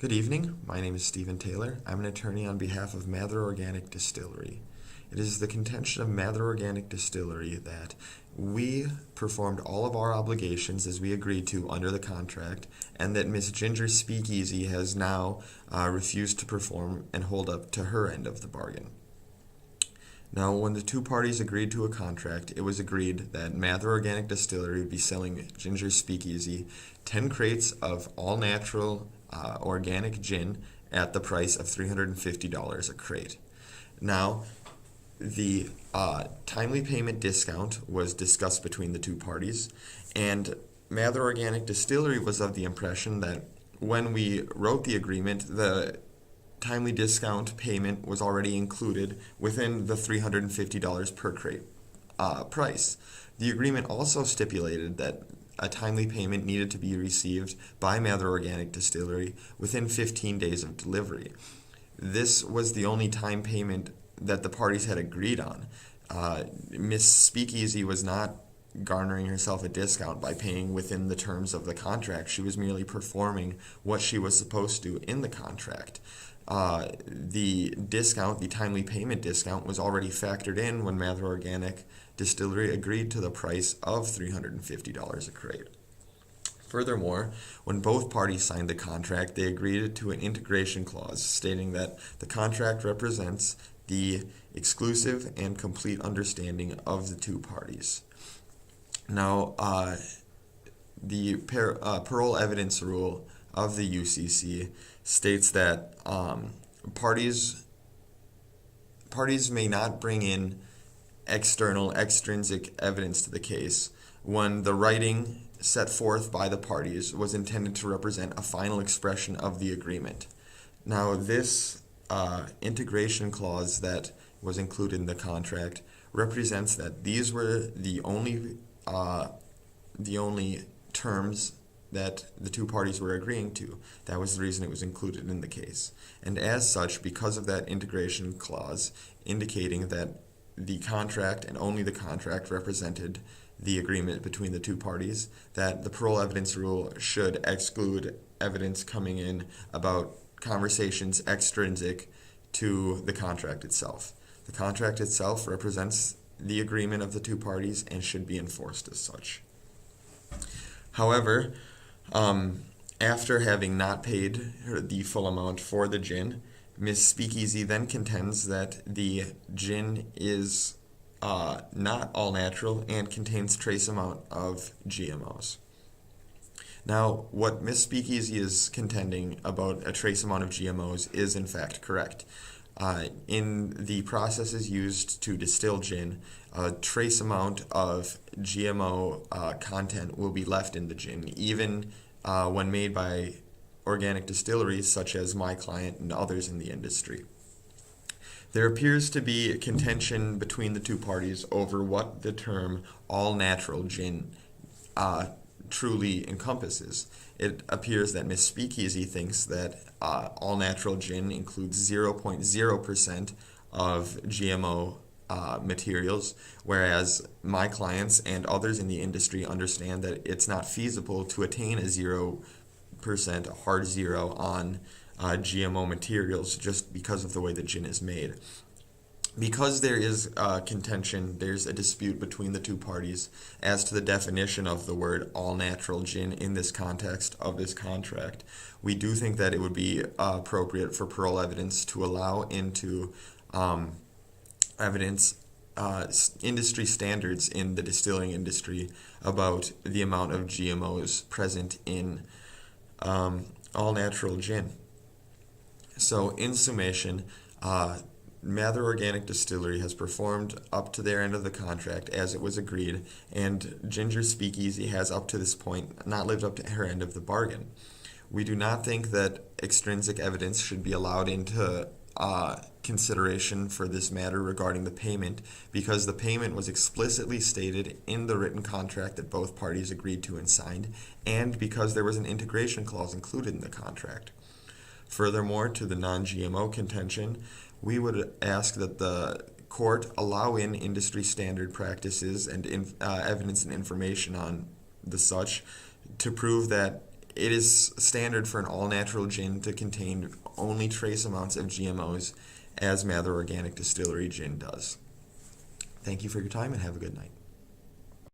Good evening. My name is Stephen Taylor. I'm an attorney on behalf of Mather Organic Distillery. It is the contention of Mather Organic Distillery that we performed all of our obligations as we agreed to under the contract, and that Miss Ginger Speakeasy has now refused to perform and hold up to her end of the bargain. Now, when the two parties agreed to a contract, it was agreed that Mather Organic Distillery would be selling Ginger Speakeasy 10 crates of all-natural organic gin at the price of $350 a crate. Now, the timely payment discount was discussed between the two parties, and Mather Organic Distillery was of the impression that when we wrote the agreement, the timely discount payment was already included within the $350 per crate price. The agreement also stipulated that a timely payment needed to be received by Mather Organic Distillery within 15 days of delivery. This was the only time payment that the parties had agreed on. Miss Speakeasy was not garnering herself a discount by paying within the terms of the contract. She was merely performing what she was supposed to in the contract. The discount, the timely payment discount, was already factored in when Mather Organic Distillery agreed to the price of $350 a crate. Furthermore, when both parties signed the contract, they agreed to an integration clause stating that the contract represents the exclusive and complete understanding of the two parties. Now, the parole evidence rule of the UCC states that parties may not bring in extrinsic evidence to the case when the writing set forth by the parties was intended to represent a final expression of the agreement. Now, this integration clause that was included in the contract represents that these were the only terms that the two parties were agreeing to. That was the reason it was included in the case. And as such, because of that integration clause indicating that the contract and only the contract represented the agreement between the two parties, that the parole evidence rule should exclude evidence coming in about conversations extrinsic to the contract itself. The contract itself represents the agreement of the two parties and should be enforced as such. However, after having not paid the full amount for the gin, Ms. Speakeasy then contends that the gin is not all natural and contains trace amount of GMOs. Now, what Ms. Speakeasy is contending about a trace amount of GMOs is in fact correct. In the processes used to distill gin, a trace amount of GMO content will be left in the gin, even when made by organic distilleries such as my client and others in the industry. There appears to be a contention between the two parties over what the term all-natural gin truly encompasses. It appears that Miss Speakeasy thinks that all-natural gin includes 0.0% of GMO materials, whereas my clients and others in the industry understand that it's not feasible to attain a 0%, a hard zero on GMO materials just because of the way the gin is made. Because there is contention, there's a dispute between the two parties as to the definition of the word all-natural gin in this context of this contract. We do think that it would be appropriate for parole evidence to allow into evidence industry standards in the distilling industry about the amount of GMOs present in all-natural gin. So, in summation, Mather Organic Distillery has performed up to their end of the contract as it was agreed, and Ginger Speakeasy has up to this point not lived up to her end of the bargain. We do not think that extrinsic evidence should be allowed into consideration for this matter regarding the payment, because the payment was explicitly stated in the written contract that both parties agreed to and signed, and because there was an integration clause included in the contract. Furthermore, to the non-GMO contention, we would ask that the court allow in industry standard practices and evidence and information on the such to prove that it is standard for an all-natural gin to contain only trace amounts of GMOs, as Mather Organic Distillery Gin does. Thank you for your time and have a good night.